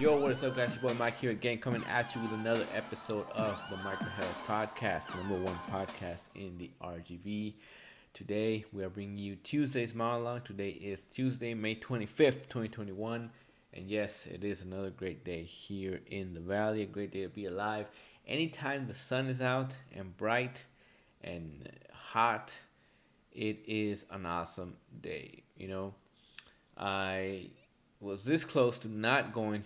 Yo, what is up, guys? Your boy Mike here again, coming at you with another episode of the Michael Head Podcast, the number one podcast in the RGV. Today, we are bringing you Tuesday's monologue. Today is Tuesday, May 25th, 2021. And yes, it is another great day here in the Valley, a great day to be alive. Anytime the sun is out and bright and hot, it is an awesome day. I was this close to not going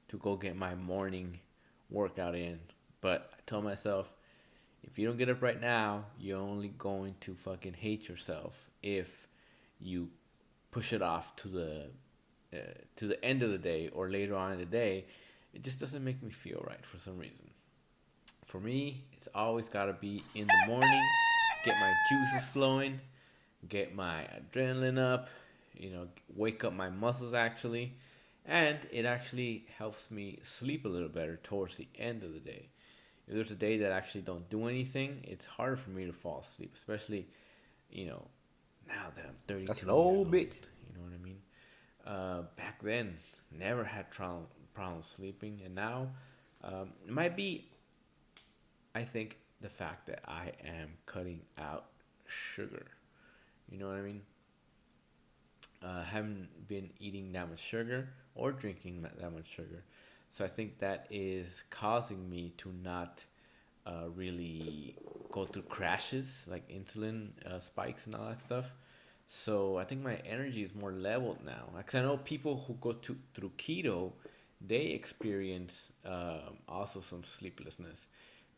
to go get my morning workout in. But I told myself, if you don't get up right now, you're only going to fucking hate yourself if you push it off to the end of the day or later on in the day. It just doesn't make me feel right for some reason. For me, it's always got to be in the morning, get my juices flowing, get my adrenaline up, wake up my muscles actually, and it actually helps me sleep a little better towards the end of the day. If there's a day that I actually don't do anything, it's harder for me to fall asleep, especially, now that I'm 32 That's an years old old. bitch. You know what I mean? Back then, never had problems sleeping, and now, it might be, I think, the fact that I am cutting out sugar. You know what I mean? Haven't been eating that much sugar or drinking that much sugar. So I think that is causing me to not really go through crashes like insulin spikes and all that stuff. So I think my energy is more leveled now. Because I know people who go through keto, they experience also some sleeplessness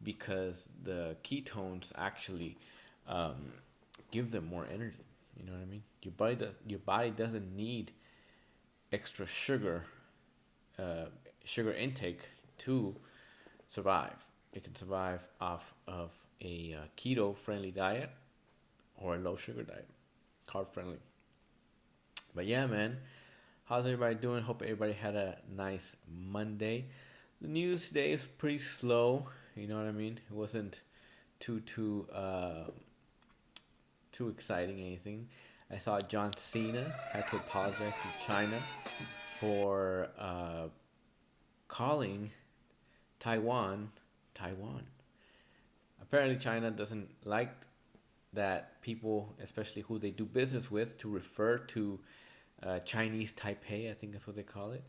because the ketones actually um, give them more energy. You know what I mean? Your body doesn't need extra sugar intake to survive. It can survive off of a keto friendly diet or a low sugar diet, carb friendly. But yeah, man, how's everybody doing? Hope everybody had a nice Monday. The news today is pretty slow. You know what I mean? It wasn't too exciting anything. I saw John Cena had to apologize to China for calling Taiwan. Apparently, China doesn't like that people, especially who they do business with, to refer to Chinese Taipei, I think that's what they call it,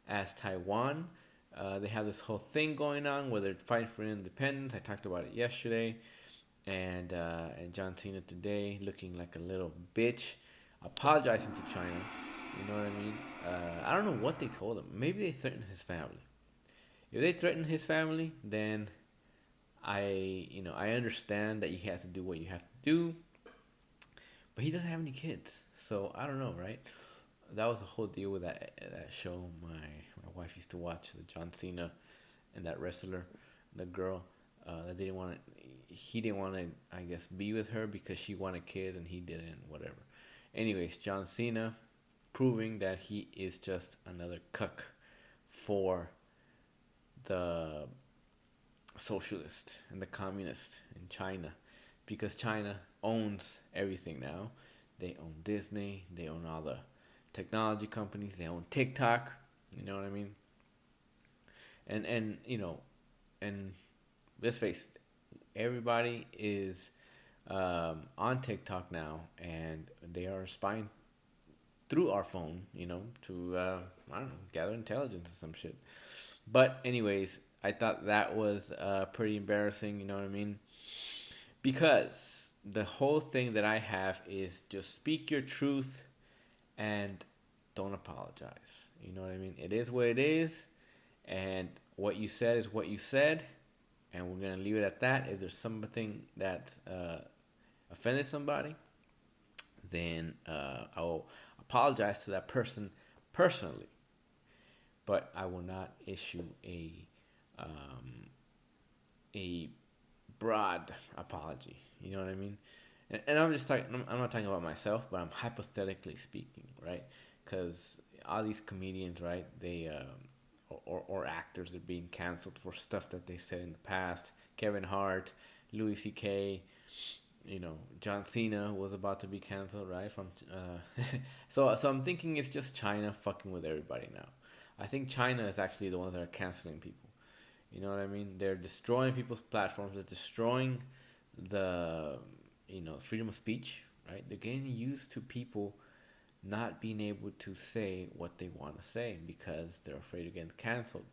as Taiwan. They have this whole thing going on where they're fighting for independence. I talked about it yesterday, and John Cena today looking like a little bitch, apologizing to China. You know what I mean? I don't know what they told him. Maybe they threatened his family. If they threaten his family, then I understand that you have to do what you have to do, but he doesn't have any kids, so I don't know, right? That was the whole deal with that show. My wife used to watch, the John Cena and that wrestler, the girl that didn't want to. He didn't want to, I guess, be with her because she wanted kids and he didn't. Whatever. Anyways, John Cena proving that he is just another cuck for the socialist and the communist in China, because China owns everything now. They own Disney, they own all the technology companies, they own TikTok. You know what I mean? And let's face it, everybody is on TikTok now, and they are spying through our phone, to I don't know, gather intelligence or some shit. But anyways, I thought that was pretty embarrassing. You know what I mean? Because the whole thing that I have is just speak your truth and don't apologize. You know what I mean? It is what it is, and what you said is what you said, and we're gonna leave it at that. If there's something that offended somebody, then I'll apologize to that person personally, but I will not issue a broad apology. You know what I mean? And I'm just talking. I'm not talking about myself, but I'm hypothetically speaking, right? Because all these comedians, right? They or actors are being canceled for stuff that they said in the past. Kevin Hart, Louis C.K., John Cena was about to be canceled, right? From so I'm thinking it's just China fucking with everybody now. I think China is actually the ones that are canceling people. You know what I mean? They're destroying people's platforms. They're destroying the, freedom of speech, right? They're getting used to people not being able to say what they want to say because they're afraid of getting canceled.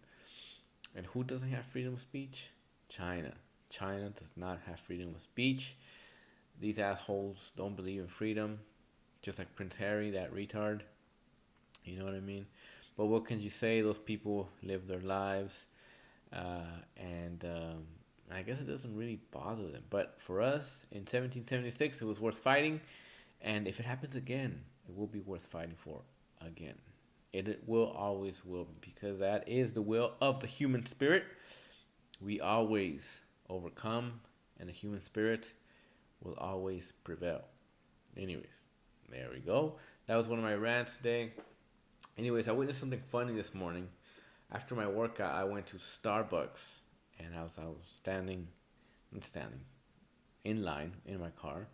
And who doesn't have freedom of speech? China. China does not have freedom of speech. These assholes don't believe in freedom, just like Prince Harry, that retard. You know what I mean? But what can you say? Those people live their lives, and I guess it doesn't really bother them. But for us in 1776, it was worth fighting, and if it happens again, it will be worth fighting for again. It will always will be, because that is the will of the human spirit. We always overcome, and the human spirit will always prevail. Anyways, there we go. That was one of my rants today. Anyways, I witnessed something funny this morning. After my workout, I went to Starbucks, and I was standing in line in my car,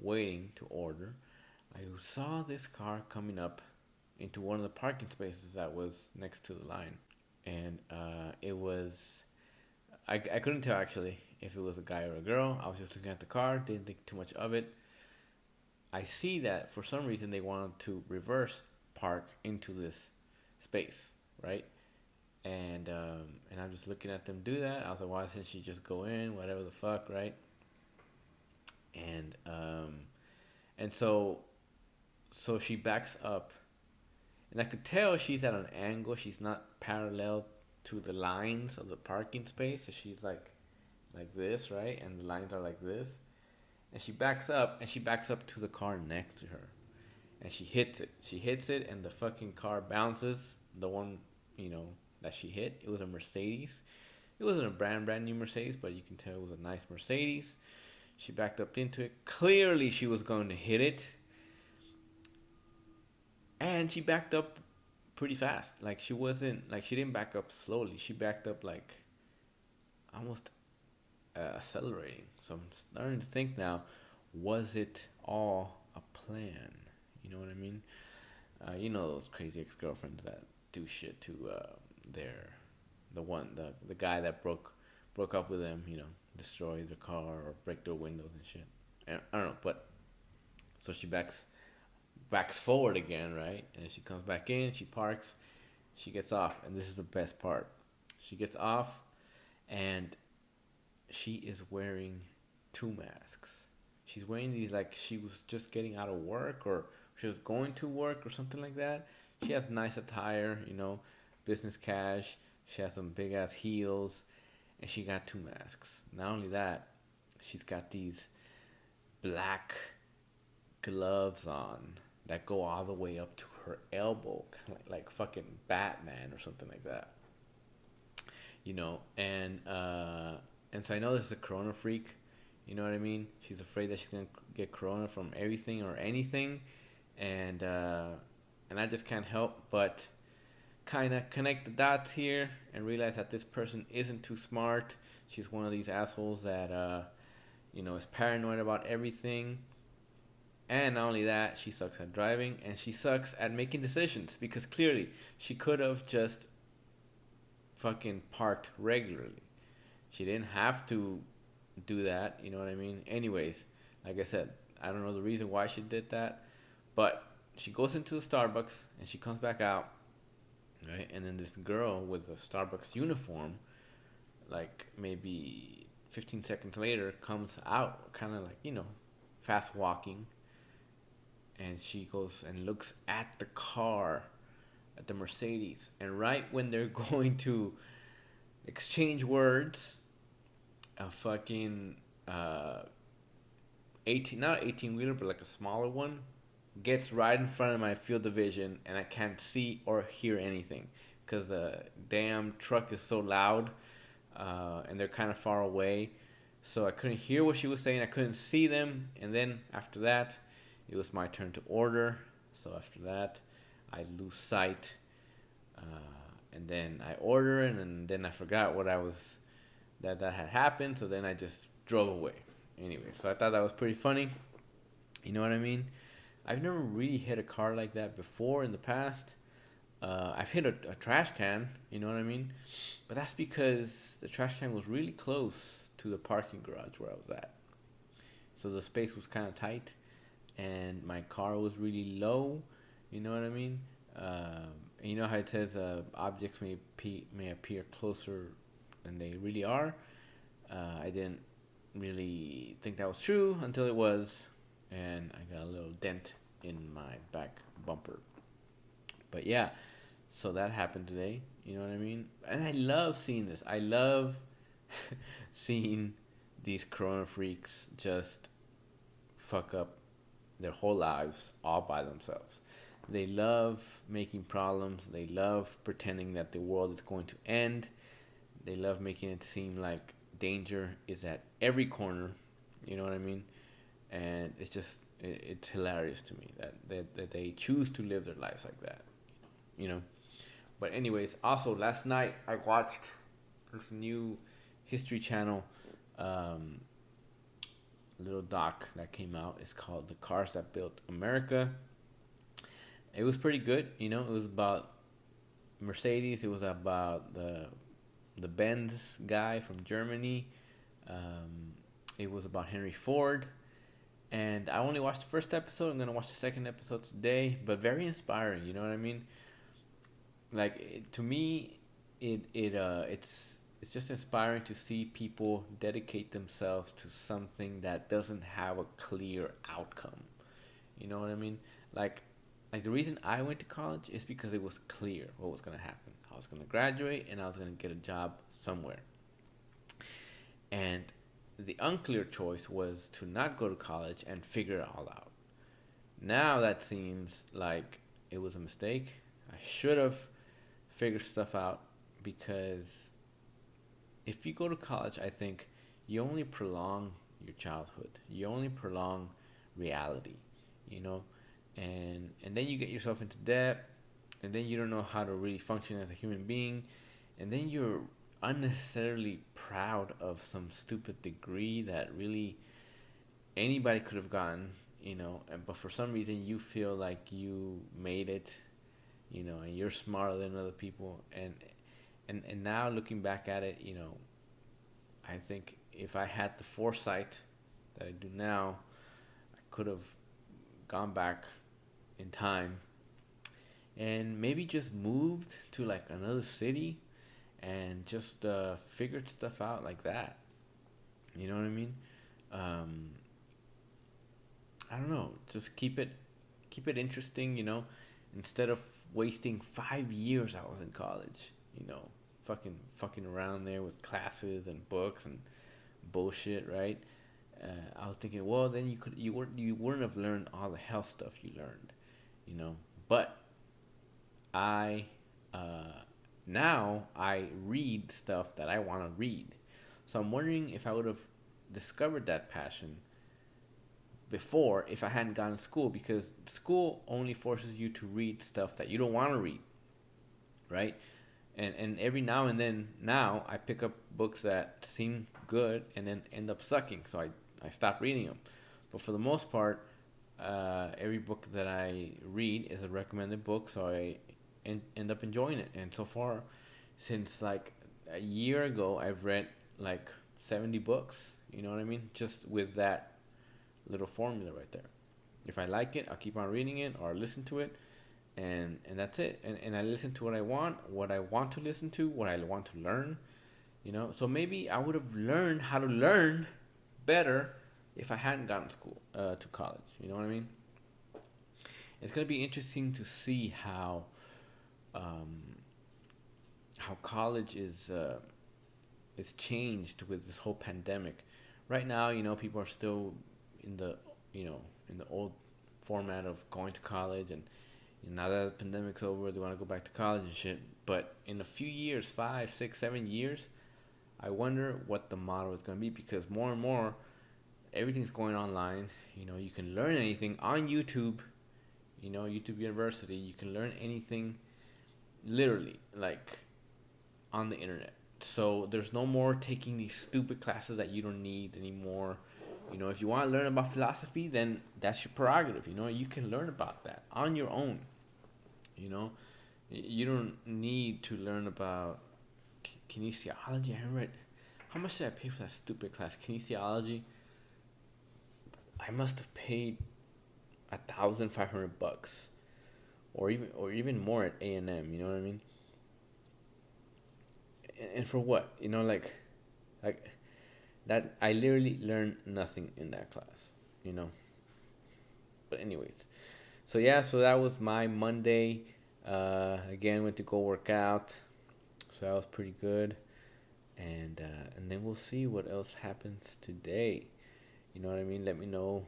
waiting to order. I saw this car coming up into one of the parking spaces that was next to the line, and it was I couldn't tell actually if it was a guy or a girl. I was just looking at the car, didn't think too much of it. I see that for some reason they wanted to reverse park into this space, right? And I'm just looking at them do that. I was like, why doesn't she just go in, whatever the fuck, right? And and so she backs up, and I could tell she's at an angle. She's not parallel to the lines of the parking space. So she's like this, right? And the lines are like this. And she backs up, and she backs up to the car next to her, and she hits it. She hits it, and the fucking car bounces. The one, that she hit. It was a Mercedes. It wasn't a brand new Mercedes, but you can tell it was a nice Mercedes. She backed up into it. Clearly, she was going to hit it, and she backed up pretty fast. Like she didn't back up slowly. She backed up like almost accelerating. So I'm starting to think now, was it all a plan? You know what I mean? Those crazy ex-girlfriends that do shit to the guy that broke up with them. Destroy their car or break their windows and shit. And I don't know, but so she backs forward again, right? And she comes back in. She parks. She gets off, and this is the best part. She gets off, and she is wearing two masks. She's wearing these like she was just getting out of work, or she was going to work or something like that. She has nice attire, business cash. She has some big ass heels, and she got two masks. Not only that, she's got these black gloves on that go all the way up to her elbow, kind of like fucking Batman or something like that. And so I know this is a corona freak. You know what I mean? She's afraid that she's gonna get corona from everything or anything, and I just can't help but kind of connect the dots here and realize that this person isn't too smart. She's one of these assholes that is paranoid about everything. And not only that, she sucks at driving, and she sucks at making decisions, because clearly she could have just fucking parked regularly. She didn't have to do that, you know what I mean? Anyways, like I said, I don't know the reason why she did that, but she goes into the Starbucks and she comes back out, right? And then this girl with a Starbucks uniform, like maybe 15 seconds later, comes out, kind of like, fast walking. And she goes and looks at the car, at the Mercedes. And right when they're going to exchange words, a fucking 18, not 18 wheeler, but like a smaller one, gets right in front of my field of vision, and I can't see or hear anything because the damn truck is so loud, and they're kind of far away. So I couldn't hear what she was saying. I couldn't see them. And then after that, it was my turn to order. So after that, I lose sight. And then I order it, and then I forgot that had happened. So then I just drove away. Anyway, so I thought that was pretty funny. You know what I mean? I've never really hit a car like that before in the past. I've hit a trash can, you know what I mean? But that's because the trash can was really close to the parking garage where I was at. So the space was kind of tight, and my car was really low, you know what I mean? And you know how it says objects may appear closer than they really are? I didn't really think that was true until it was, and I got a little dent in my back bumper. But yeah, so that happened today. You know what I mean? And I love seeing this. I love seeing these corona freaks just fuck up their whole lives all by themselves. They love making problems. They love pretending that the world is going to end. They love making it seem like danger is at every corner. You know what I mean? And it's hilarious to me that they choose to live their lives like that. You know. But anyways, also last night I watched this new History Channel little doc that came out. It's called "The Cars That Built America." It was pretty good. You know, it was about Mercedes. It was about the Benz guy from Germany. It was about Henry Ford. And I only watched the first episode. I'm gonna watch the second episode today. But very inspiring. You know what I mean? Like to me, it's just inspiring to see people dedicate themselves to something that doesn't have a clear outcome. You know what I mean? Like like the reason I went to college is because it was clear what was gonna happen. I was gonna graduate and I was gonna get a job somewhere. And the unclear choice was to not go to college and figure it all out. Now that seems like it was a mistake. I should have figured stuff out because if you go to college, I think you only prolong your childhood. You only prolong reality, you know, and then you get yourself into debt, and then you don't know how to really function as a human being, and then you're unnecessarily proud of some stupid degree that really anybody could have gotten, you know, but for some reason you feel like you made it, you know, and you're smarter than other people, and now looking back at it, you know, I think if I had the foresight that I do now, I could have gone back in time and maybe just moved to like another city and just figured stuff out like that. You know what I mean? Um, I don't know. Just keep it interesting. You know, instead of wasting 5 years I was in college. You know, fucking around there with classes and books and bullshit, right? I was thinking, well, then you wouldn't have learned all the health stuff you learned, you know. But I now I read stuff that I want to read, so I'm wondering if I would have discovered that passion before if I hadn't gone to school, because school only forces you to read stuff that you don't want to read, right? And every now and then now I pick up books that seem good and then end up sucking, so I stop reading them. But for the most part, every book that I read is a recommended book, so I end up enjoying it. And so far, since like a year ago, I've read like 70 books, you know what I mean, just with that little formula right there. If I like it, I'll keep on reading it or listen to it, and that's it. And I listen to what I want to listen to, what I want to learn, you know. So maybe I would have learned how to learn better if I hadn't gone to school, to college. You know what I mean? It's gonna be interesting to see um, how college is changed with this whole pandemic. Right now, you know, people are still in the you know in the old format of going to college, and now that the pandemic's over, they want to go back to college and shit. But in a few years, 5, 6, 7 years, I wonder what the model is going to be, because more and more everything's going online. You know, you can learn anything on YouTube. You know, YouTube University. You can learn anything, literally, like on the internet. So there's no more taking these stupid classes that you don't need anymore. You know, if you want to learn about philosophy, then that's your prerogative. You know, you can learn about that on your own. You know, You don't need to learn about kinesiology. I remember how much did I pay for that stupid class? Kinesiology. I must have paid $1,500, or even more at A&M. You know what I mean? And for what? Like that. I literally learned nothing in that class. You know. But anyways, so yeah, so that was my Monday. Again, went to go work out, so that was pretty good. And then we'll see what else happens today. You know what I mean? Let me know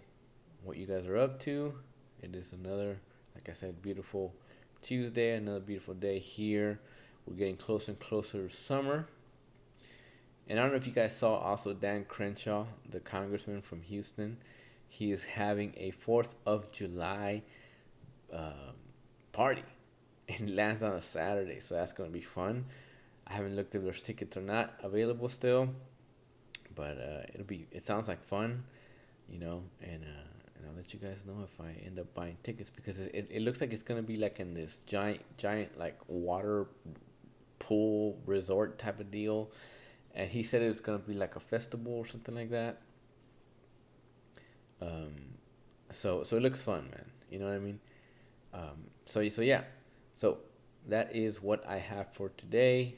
what you guys are up to. It is another, like I said, beautiful Tuesday, another beautiful day here. We're getting closer and closer to summer. And I don't know if you guys saw also Dan Crenshaw, the congressman from Houston. He is having a 4th of July um, party. And it lands on a Saturday, so that's going to be fun. I haven't looked if there's tickets or not available still, but it sounds like fun, and I'll let you guys know if I end up buying tickets, because it looks like it's gonna be like in this giant like water pool resort type of deal, and he said it was gonna be like a festival or something like that. Um, so it looks fun, man. You know what I mean? So yeah, so that is what I have for today.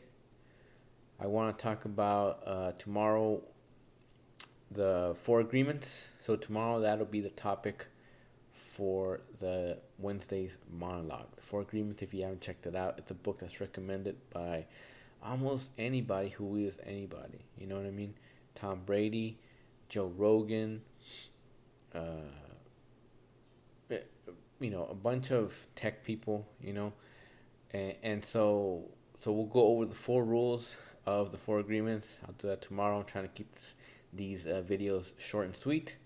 I want to talk about tomorrow the four agreements. So tomorrow that'll be the topic for the Wednesday's monologue. The four agreements, if you haven't checked it out, it's a book that's recommended by almost anybody who is anybody. You know what I mean? Tom Brady, Joe Rogan, uh, a bunch of tech people. And so we'll go over the four rules of the four agreements. I'll do that tomorrow. I'm trying to keep these videos short and sweet,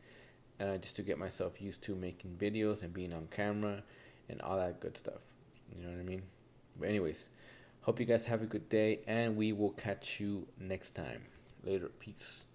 just to get myself used to making videos and being on camera and all that good stuff. You know what I mean? But anyways, hope you guys have a good day, and we will catch you next time. Later. Peace.